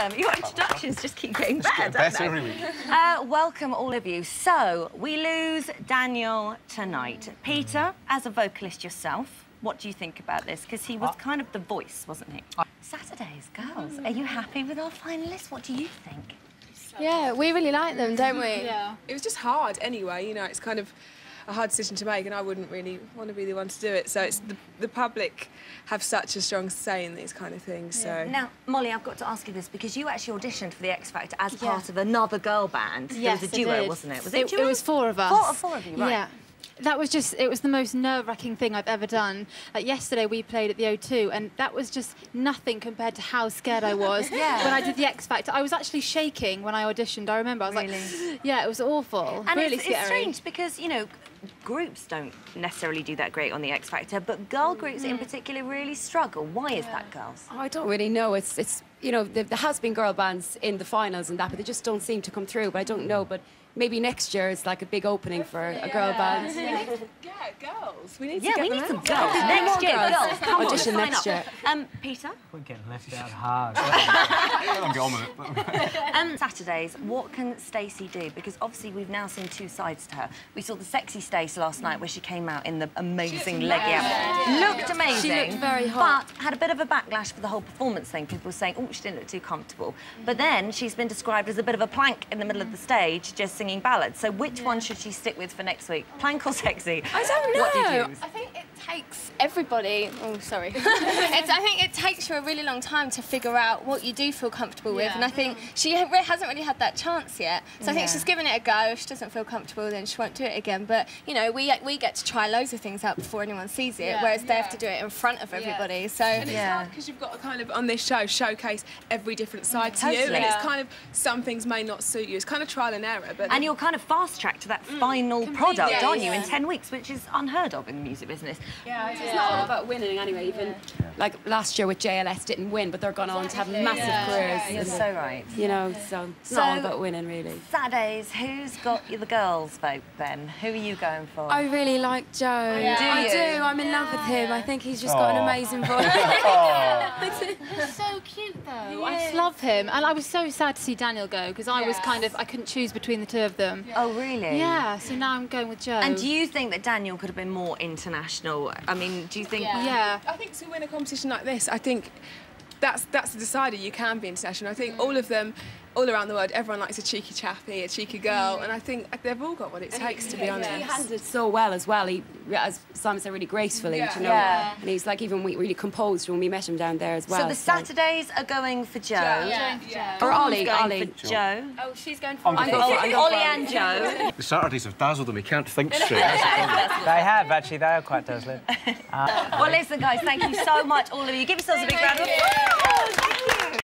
welcome. Your introductions just keep getting better, don't they? Every week. Welcome, all of you. So, we lose Daniel tonight. Peter, as a vocalist yourself, what do you think about this? Because he was kind of the voice, wasn't he? Saturdays, girls, are you happy with our finalists? What do you think? Yeah, we really like them, don't we? Yeah. It was just hard anyway, you know, it's kind of a hard decision to make and I wouldn't really want to be the one to do it. So it's the public have such a strong say in these kind of things, so... Now, Molly, I've got to ask you this, because you actually auditioned for the X Factor as part of another girl band. Yes, it was a duo, wasn't it? Was it a duo? It was 4 of us. Four of you, right. Yeah. That was just, it was the most nerve-wracking thing I've ever done. Like yesterday we played at the O2 and that was just nothing compared to how scared I was when I did the X Factor. I was actually shaking when I auditioned, I remember. I was like, yeah, it was awful, and really it's strange because, you know, groups don't necessarily do that great on the X Factor, but girl groups in particular really struggle. Why is that, girls? Oh, I don't really know. It's you know, there has been girl bands in the finals and that, but they just don't seem to come through. But I don't know, but maybe next year it's like a big opening for a girl band. Yeah, girls. We need to Yeah, get we them need some out. girls. Next year, girls, come Audition on, next sign year. up. Peter? We're getting left out hard. I'll get on with it. Saturdays, what can Stacey do? Because obviously we've now seen two sides to her. We saw the sexy Stacey last night where she came out in the amazing leggy outfit. Looked amazing. She looked very hot. But had a bit of a backlash for the whole performance thing. People were saying, oh, she didn't look too comfortable. But then she's been described as a bit of a plank in the middle of the stage, just singing ballads. So which one should she stick with for next week? Plank or sexy? I don't know. What did you choose? I think it takes everybody... Oh, sorry. I think it takes you a really long time to figure out what you do feel comfortable with, and I think she hasn't really had that chance yet. So I think she's given it a go. If she doesn't feel comfortable, then she won't do it again. But, you know, we get to try loads of things out before anyone sees it, whereas they have to do it in front of everybody. So And it's hard because you've got to kind of, on this show, showcase every different side to you, and it's kind of, some things may not suit you. It's kind of trial and error, but... And you're kind of fast-tracked to that final product, aren't you, in 10 weeks, which is unheard of in the music business. Yeah, it's not all about winning anyway. Even like last year with JLS didn't win, but they're gone on to have massive careers. You're so right. You know, so it's not all about winning, really. Saturdays, who's got the girls' vote then? Who are you going for? I really like Joe. I do. I'm in love with him. I think he's just got an amazing voice. He's so cute, though. I just love him. And I was so sad to see Daniel go because I was kind of, I couldn't choose between the two of them. Oh, really? Yeah, so now I'm going with Joe. And do you think that Daniel could have been more international? I mean, do you think... Yeah. I think to win a competition like this, I think that's the decider. You can be international. I think all of them, all around the world, everyone likes a cheeky chappie, a cheeky girl, and I think they've all got what it takes, to be honest. He handled it so well as well. He, as Simon said, really gracefully, you know. Yeah. And he's like even really composed when we met him down there as well. So the Saturdays are going for Joe. Or Ollie. Going for Joe. Oh, she's going for... Ollie and Joe. The Saturdays have dazzled them. He can't think straight. They have, actually. They are quite dazzling. Well, listen, guys, thank you so much, all of you. Give yourselves a big round of applause. Thank you.